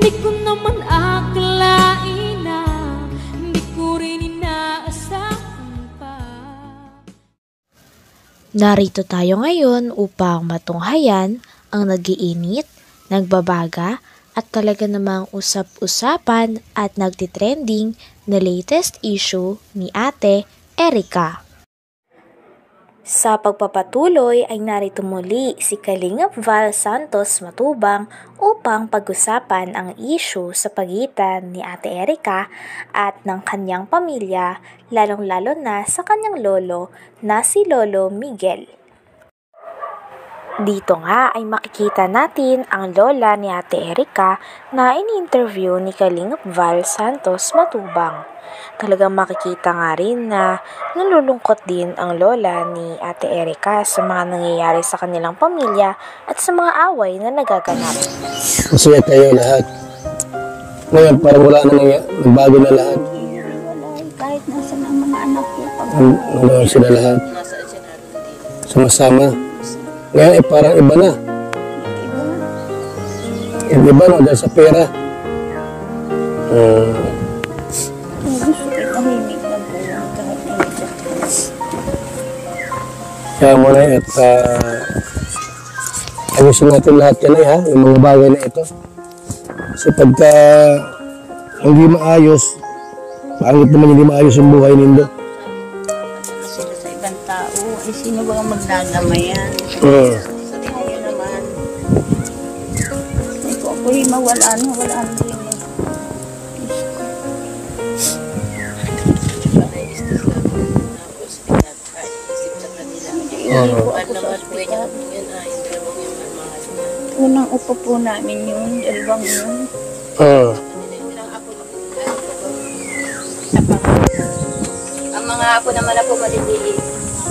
Di ko naman akalain na hindi ko rin inaasahan pa. Narito tayo ngayon upang matunghayan ang nagiinit, nagbabaga at talaga namang usap-usapan at nagtitrending na latest issue ni Ate Erica. Sa pagpapatuloy ay narito muli si Kalingap Val Santos Matubang upang pag-usapan ang issue sa pagitan ni Ate Erica at ng kanyang pamilya, lalong-lalo na sa kanyang lolo na si Lolo Miguel. Dito nga ay makikita natin ang lola ni Ate Erica na in-interview ni Kalingap Val Santos Matubang. Talagang makikita nga rin na nalulungkot din ang lola ni Ate Erica sa mga nangyayari sa kanilang pamilya at sa mga away na nagaganap. Masaya tayo lahat. Ngayon parang wala na nagbago na lahat. Kahit nasa ng mga anak ko. Wala sila lahat. Sama-sama. Ngayon parang iba na. Iba na dahil sa pera. Kaya muna at ayusin natin lahat yan ha, yung mga bagay na ito. Kasi pagka hindi maayos, pangit naman hindi maayos yung buhay nindo. Sila sa ibang tao, ay sino ba ang magdadamayan? Kaya naman, ay kung ako'y mawala na rin. Unang upo po namin yun, dalawang yun. Ang mga apo naman na po maliliit.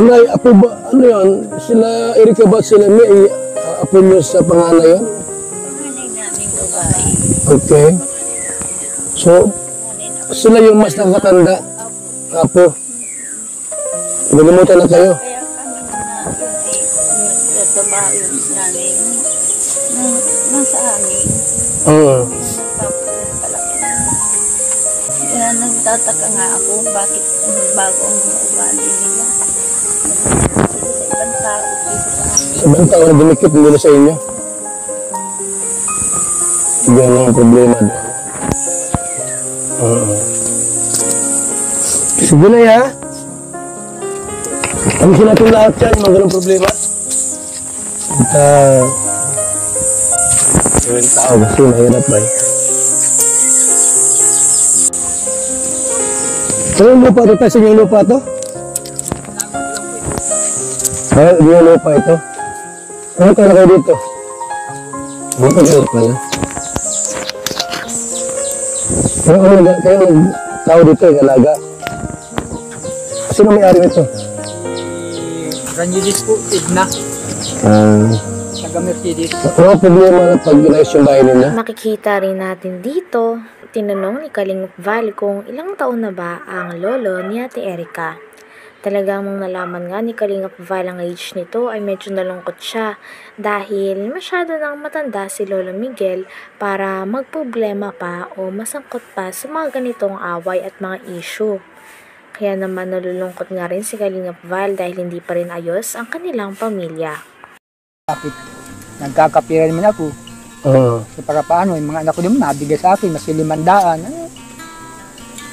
Nay, apo ba, ano yan? Sila, Erica ba sila may apo nyo sa panganay yun? Panganay naming babae. Okay. So, sila yung mas nakatanda. Apo. Nalimutan na kayo. Kaya kami na yung babae namin nasa amin. Kaya nagtataka nga ako bakit bago ang mga ugali nila. Sila sa ibang tao, dito sa amin. Sa ibang tao na dumikit, hindi na sa inyo. Yan ang problema doon. Sige na ya. Ayusin natin lahat yan, mga ganong problema. At yung tao kasi mahirap ba eh. Ano yung lupa ito? Kasi yung lupa ito? Ay, yung lupa ito? Ano ka na kayo dito? Dito kayo pala. Kayo tao dito, yung alaga. Sino may-ari nito? Rangelis po, Igna. Taga-Mercedes. Ano problema na pag inayos yung bahay nila? Makikita rin natin dito, tinanong ni Kalingap Val kung ilang taon na ba ang lolo ni Ate Erica. Talagang mong nalaman nga ni Kalingap Val ang age nito ay medyo nalungkot siya dahil masyado nang matanda si Lolo Miguel para magproblema pa o masangkot pa sa mga ganitong away at mga issue. Kaya naman nalulungkot nga rin si Kalingap Val dahil hindi pa rin ayos ang kanilang pamilya. Bakit? Nagkakapira naman ako. So para paano, yung mga anak ko naman nabigay sa akin, mas 500.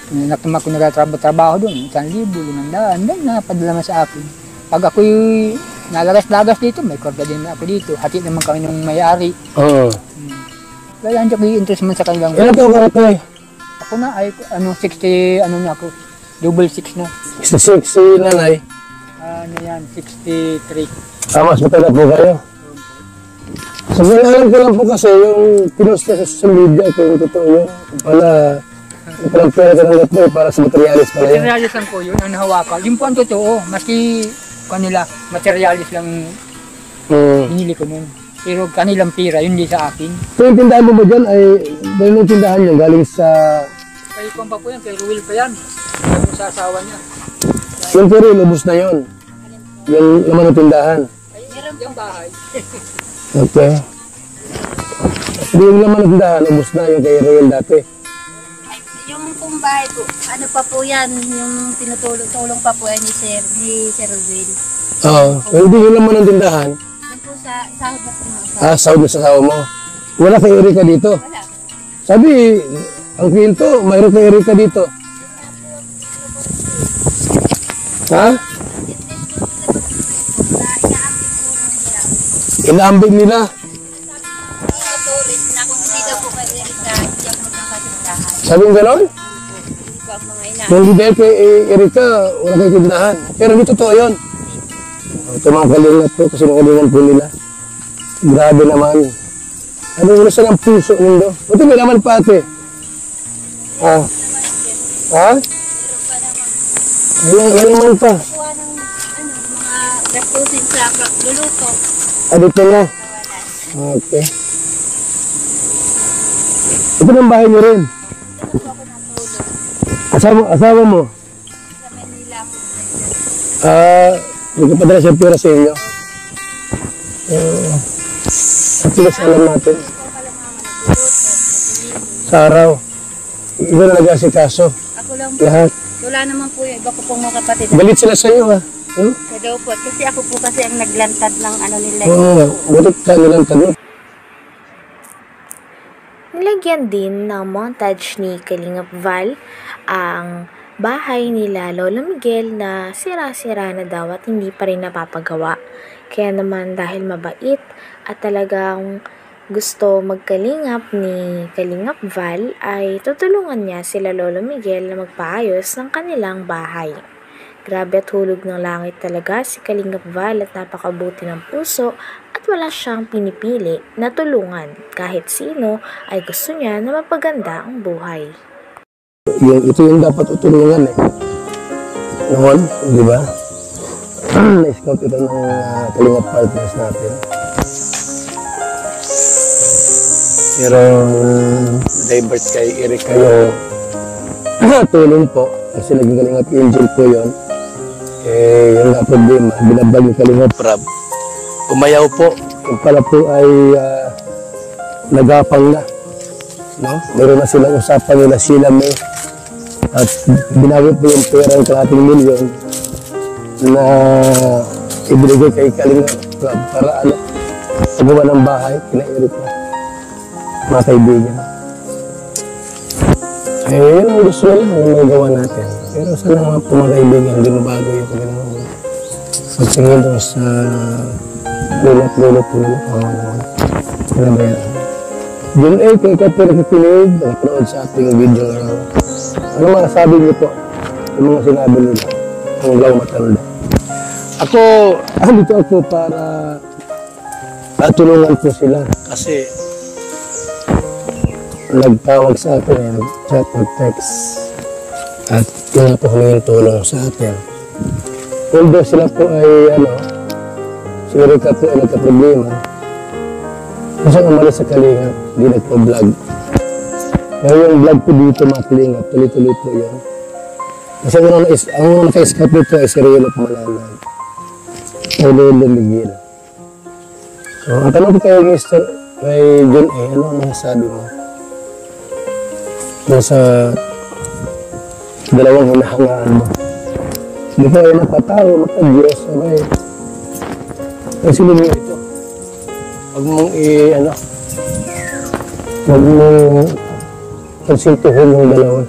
Yung anak naman ako nagtatrabaho doon, 1,000, 500. Then napadala naman sa akin. Pag ako'y nalagas-lagas dito, may korda din ako dito. Hati naman kami ng may-ari. Kaya hindi ko i-interest man sa kanilang. Ilan taon ka na? Ako na ay 60, na ako. Double 6 na. 66 si nanay. Ano yan, 63. Mas matanda po kayo. So, alam ko lang po kasi yung pinost na sa social media kung totoo yun. Pala, palang pera ka ng gatmo para sa materialis pala yun. Materialis lang po yun, ang nahawakan. Yung po ang totoo, maski kanila, materialis lang binili ko nun. Pero kanilang pira, yun din sa akin. So, yung tindahan mo ba dyan ay, dahil yung tindahan niya galing sa... Kay Kung pa po yan, kay Ruel pa yan. Kaya sa asawa niya. Yung pero lubos na yun. Yung laman ng tindahan. Yung bahay. Okay. Hindi yung laman ng tindahan, ubos na yung kay Royal dati. Yung pong bahay po, ano pa po yan, yung tinutulong pa po yan ni Sir Will. Oo. Hindi yung laman ng tindahan. Yan po sa sahod na po. Sahod na sa asawa mo. Wala kay Erika dito. Wala. Sabi, ang kwento, mayroon kay Erika dito. Ha? Inaambing nila. Tutuloy na kung hindi daw po kay Erika, hindi ako magkakatindahan. Sabi mo gano'n? Po ang mga ina. Kung hindi dahil kay Erika, wala kay tindahan. Pero hindi totoo yun. Ito mga kalingat po, kasi nakalingan po nila. Grabe naman. Ano yung nasa ng puso nindo? Ito may naman pa ate. Ha? Ha? May naman pa. Kuha ng mga gastusin sa luluto. Dito na. Okay. Ito ng bahay niyo rin. Asawa mo? Sa Manila po. Nagpapadala siya pera sa inyo. At least alam natin. Sa araw. Iba na nag-asikaso. Ako lang po. Lahat. Wala naman po yung iba ko pong mga kapatid. Galit sila sa iyo ha. Sa daw po. Kasi ako po kasi ang naglantad ng ano nila. Oo. Bulit ka nilang tanong. Nilagyan din ng montage ni Kalingap Val ang bahay nila Lolo Miguel na sira-sira na daw at hindi pa rin napapagawa. Kaya naman dahil mabait at talagang gusto magkalingap ni Kalingap Val ay tutulungan niya sila Lolo Miguel na magpaayos ng kanilang bahay. Grabe at hulog ng langit talaga si Kalingap Val at napakabuti ng puso at wala siyang pinipili na tulungan. Kahit sino ay gusto niya na mapaganda ang buhay. Ito yung dapat utulungan eh. Noon, di ba? Na-scout ito ng Kalingap partners natin. Pero divert kay Erika yung tulong po. Kasi naging Kalingap Angel po yun. Yung nga problema, binabag ni Kalingap Rab. Umayaw po. Yung pala po ay nagapang na. No? Meron na silang usapan nila sila may at binawi po yung pera ng 1 milyon na ibinigay kay Kalingap Rab para pagawa ng bahay kina Erika. Mga kaibigan. Yun ang gusto nila na magawa natin. Pero sana mga mga kaibigan, hindi mabago yung kanilang pagsingin doon sa lulot-lulot nila. Ano ba yan? Yun kung ikaw po nakikinig, nakapanood sa ating video ngayon. Ano masasabi niyo po? Yung mga sinabi nila, ang law matanda. Dito ako para tulungan po sila. Kasi nagtawag sa atin, nag-chat, nag-text. At yun nga po humingin tulong sa atin. Although sila po ay, si Erika po ay nagka-problema. Kasi umalis sa Kalingap, hindi nagpa-vlog. Pero yung vlog po dito, mga Kalingap, tuloy-tuloy po yun. Kasi ang unang naka-scout dito ay si Riel of Malanan. Ay Lolo Miguel. So, ang tanong ko kayo, Mr. kay John A, ano ang masasabi mo? Doon sa dalawang hinahangaan mo. Hindi ko ay napatao, mapag-Diyos. Kasi sino mo ito? Huwag mong huwag mong konsintuhin yung dalawa.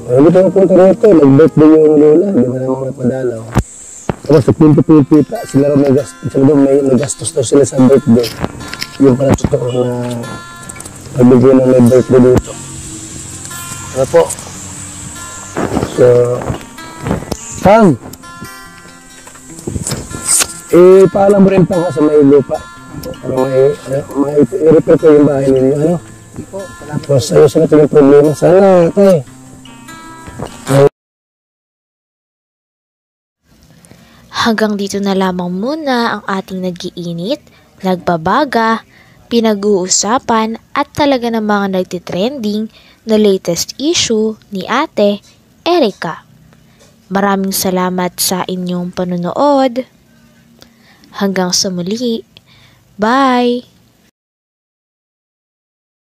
Hindi pa napunta rito, nag-birthday yung lola, di ba naman napadalaw. Tapos sa pinto-pinto, sila rin may nagastos daw sila sa birthday. Yung pala totoo na pagbigay na may birthday dito. Ano po? So, Kang, paalam mo rin po sa may lupa. Para i-repair ko yung bahay ninyo. Ano? Po, salamat. Tapos ayos na ito yung problema. Sana, tay. Hanggang dito na lamang muna ang ating nag-iinit, nagbabaga, pinag-uusapan at talaga ng mga nagtitrending na latest issue ni Ate Erika. Maraming salamat sa inyong panonood. Hanggang sa muli. Bye!